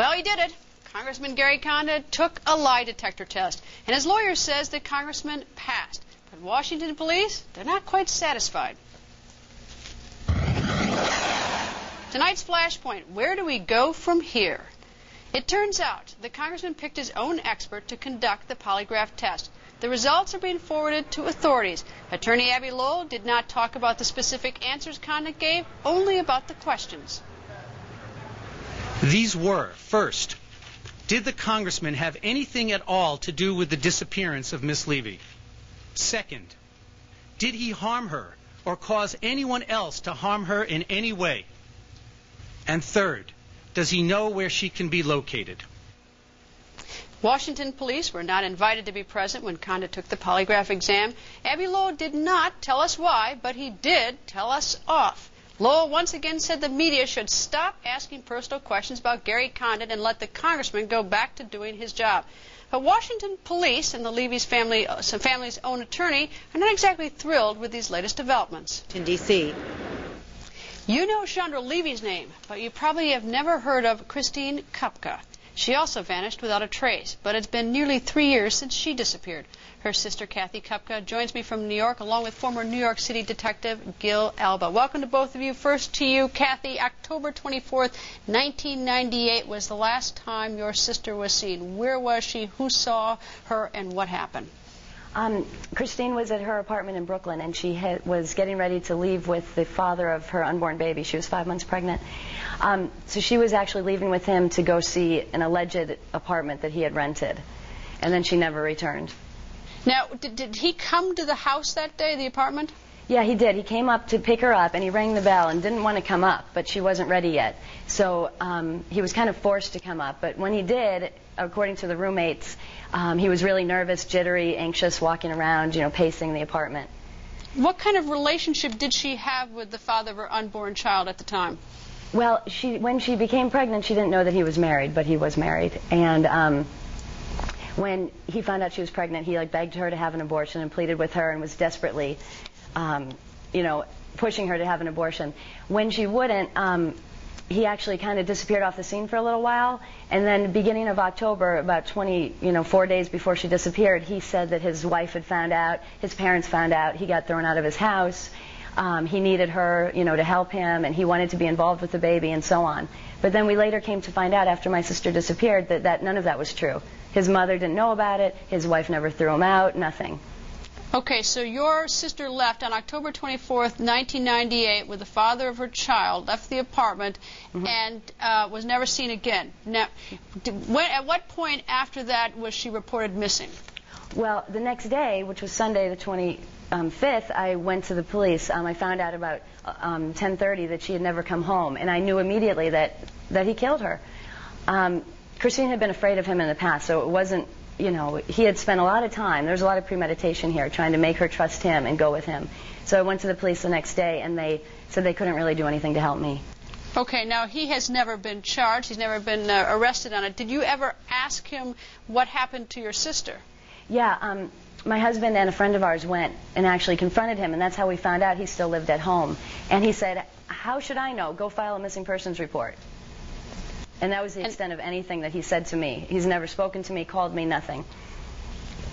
Well, he did it. Congressman Gary Condit took a lie detector test, and his lawyer says the congressman passed. But Washington police, they're not quite satisfied. Tonight's Flashpoint, where do we go from here? It turns out the congressman picked his own expert to conduct the polygraph test. The results are being forwarded to authorities. Attorney Abby Lowell did not talk about the specific answers Condit gave, only about the questions. These were, first, did the congressman have anything at all to do with the disappearance of Miss Levy? Second, did he harm her or cause anyone else to harm her in any way? And third, does he know where she can be located? Washington police were not invited to be present when Condit took the polygraph exam. Abby Lowell did not tell us why, but he did tell us off. Lowell once again said the media should stop asking personal questions about Gary Condit and let the congressman go back to doing his job. But Washington police and the Levy's family's own attorney are not exactly thrilled with these latest developments. In D.C. You know Chandra Levy's name, but you probably have never heard of Kathy Kupka. She also vanished without a trace, but it's been nearly 3 years since she disappeared. Her sister, Kathy Kupka, joins me from New York, along with former New York City detective Gil Alba. Welcome to both of you. First to you, Kathy. October 24th, 1998 was the last time your sister was seen. Where was she? Who saw her? And what happened? Kristine was at her apartment in Brooklyn, and she was getting ready to leave with the father of her unborn baby. She was 5 months pregnant. So she was actually leaving with him to go see an alleged apartment that he had rented. And then she never returned. Now, did he come to the house that day, the apartment? Yeah, he did. He came up to pick her up, and he rang the bell and didn't want to come up, but she wasn't ready yet. So he was kind of forced to come up. But when he did, according to the roommates, he was really nervous, jittery, anxious, walking around, pacing the apartment. What kind of relationship did she have with the father of her unborn child at the time? Well, when she became pregnant, she didn't know that he was married, but he was married. And when he found out she was pregnant, he begged her to have an abortion and pleaded with her and was desperately, pushing her to have an abortion. When she wouldn't, he actually kind of disappeared off the scene for a little while, and then beginning of October, about 4 days before she disappeared, he said that his wife had found out, his parents found out, he got thrown out of his house, he needed her, to help him, and he wanted to be involved with the baby, and so on. But then we later came to find out, after my sister disappeared, that none of that was true. His mother didn't know about it, his wife never threw him out, nothing. Okay, so your sister left on October 24th, 1998, with the father of her child, left the apartment, and was never seen again. Now, at what point after that was she reported missing? Well, the next day, which was Sunday the 25th, I went to the police. I found out about 10:30 that she had never come home, and I knew immediately that he killed her. Kristine had been afraid of him in the past, so it wasn't, he had spent a lot of time, there was a lot of premeditation here, trying to make her trust him and go with him. So I went to the police the next day, and they said they couldn't really do anything to help me. Okay, now he has never been charged, he's never been arrested on it. Did you ever ask him what happened to your sister? Yeah, my husband and a friend of ours went and actually confronted him, and that's how we found out he still lived at home. And he said, "How should I know? Go file a missing persons report." And that was the extent of anything that he said to me. He's never spoken to me, called me, nothing.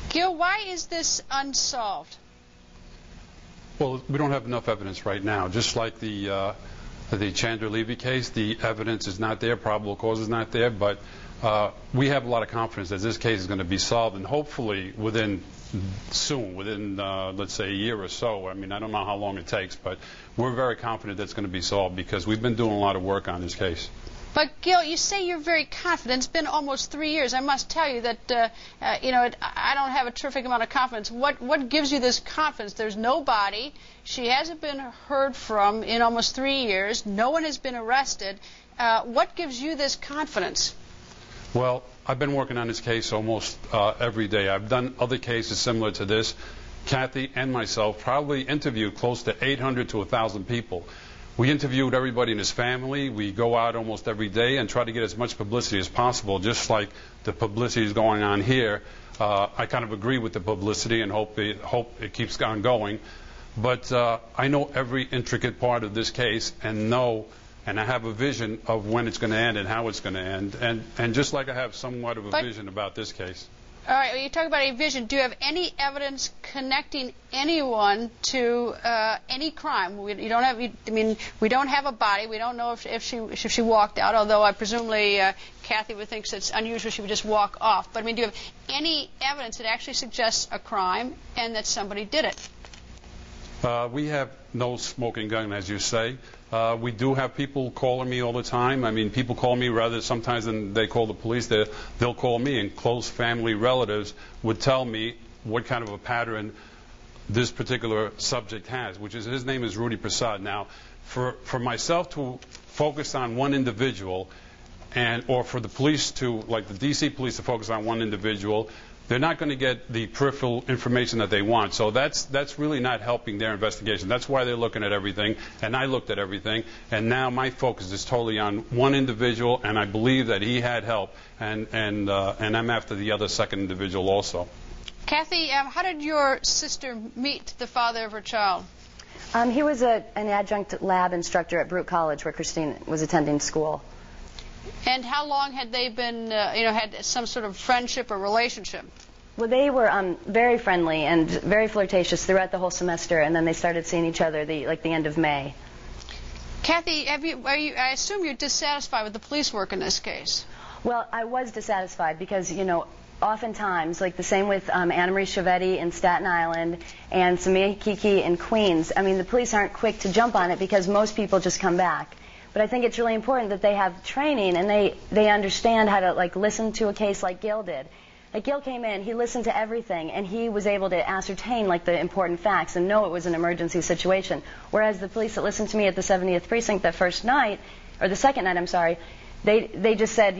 Gil, why is this unsolved? Well, we don't have enough evidence right now. Just like the Chandra Levy case, the evidence is not there, probable cause is not there, but we have a lot of confidence that this case is going to be solved, and hopefully within, let's say, a year or so. I mean, I don't know how long it takes, but we're very confident that it's going to be solved because we've been doing a lot of work on this case. But, Gil, you say you're very confident. It's been almost 3 years. I must tell you that, I don't have a terrific amount of confidence. What gives you this confidence? There's no body. She hasn't been heard from in almost 3 years. No one has been arrested. What gives you this confidence? Well, I've been working on this case almost every day. I've done other cases similar to this. Kathy and myself probably interviewed close to 800 to 1,000 people. We interviewed everybody in his family. We go out almost every day and try to get as much publicity as possible, just like the publicity is going on here. I kind of agree with the publicity and hope it keeps on going. But I know every intricate part of this case and know and I have a vision of when it's going to end and how it's going to end. And just like I have somewhat of a vision about this case. All right, well, you talk about a vision. Do you have any evidence connecting anyone to any crime? We don't have a body. We don't know if she walked out, although presumably Kathy would think it's unusual she would just walk off. But, do you have any evidence that actually suggests a crime and that somebody did it? We have no smoking gun, as you say. We do have people calling me all the time. People call me rather sometimes than they call the police. They'll call me, and close family relatives would tell me what kind of a pattern this particular subject has, which is his name is Rudy Prasad. Now, for myself to focus on one individual, or for the police to, like the D.C. police, to focus on one individual, they're not going to get the peripheral information that they want. So that's really not helping their investigation. That's why they're looking at everything, and I looked at everything, and now my focus is totally on one individual, and I believe that he had help, and I'm after the other second individual also. Kathy, how did your sister meet the father of her child? He was an adjunct lab instructor at Brute College, where Kristine was attending school. And how long had they been, had some sort of friendship or relationship? Well, they were very friendly and very flirtatious throughout the whole semester, and then they started seeing each other the end of May. Kathy, I assume you're dissatisfied with the police work in this case. Well, I was dissatisfied because, oftentimes, like the same with Anna Marie Chiavetti in Staten Island and Samia Kiki in Queens, the police aren't quick to jump on it because most people just come back. But I think it's really important that they have training and they understand how to listen to a case like Gil did. Like Gil came in, he listened to everything, and he was able to ascertain the important facts and know it was an emergency situation. Whereas the police that listened to me at the 70th precinct the first night, or the second night, I'm sorry, they just said,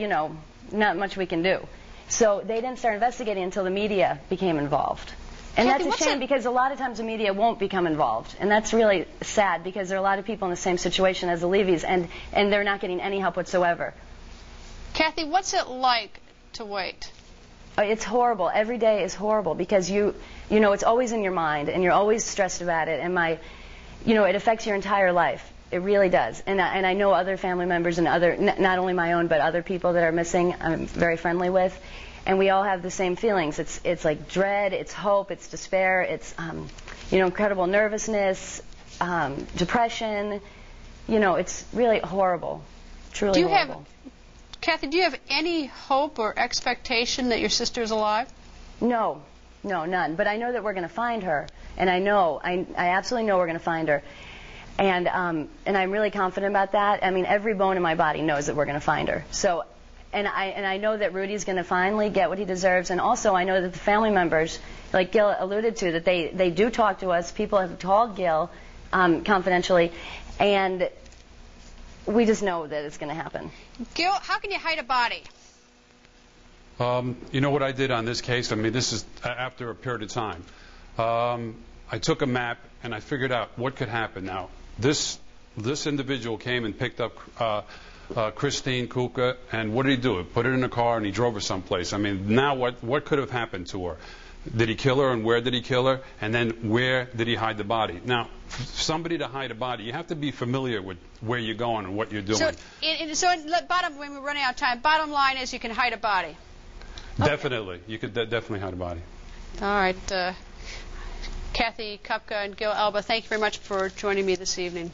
not much we can do. So they didn't start investigating until the media became involved. And Kathy, that's a shame because a lot of times the media won't become involved. And that's really sad because there are a lot of people in the same situation as the Levys, and they're not getting any help whatsoever. Kathy, what's it like to wait? It's horrible. Every day is horrible because it's always in your mind and you're always stressed about it. And it affects your entire life. It really does. And I know other family members and not only my own, but other people that are missing I'm very friendly with. And we all have the same feelings. It's like dread, it's hope, it's despair, it's incredible nervousness, depression. It's really horrible, truly horrible. Kathy, do you have any hope or expectation that your sister is alive? No, none. But I know that we're going to find her, and I absolutely know we're going to find her. And I'm really confident about that. Every bone in my body knows that we're going to find her. So. And I know that Rudy's going to finally get what he deserves, and also I know that the family members, like Gil alluded to, that they do talk to us. People have called Gil confidentially, and we just know that it's going to happen. Gil, how can you hide a body? You know what I did on this case? This is after a period of time. I took a map and I figured out what could happen. Now, this individual came and picked up Kathy Kupka, and what did he do? He put it in a car and he drove her someplace. Now what could have happened to her? Did he kill her, and where did he kill her? And then where did he hide the body? Now, for somebody to hide a body, you have to be familiar with where you're going and what you're doing. When we're running out of time, bottom line is you can hide a body. Definitely. You could definitely hide a body. All right. Kathy Kupka and Gil Alba, thank you very much for joining me this evening.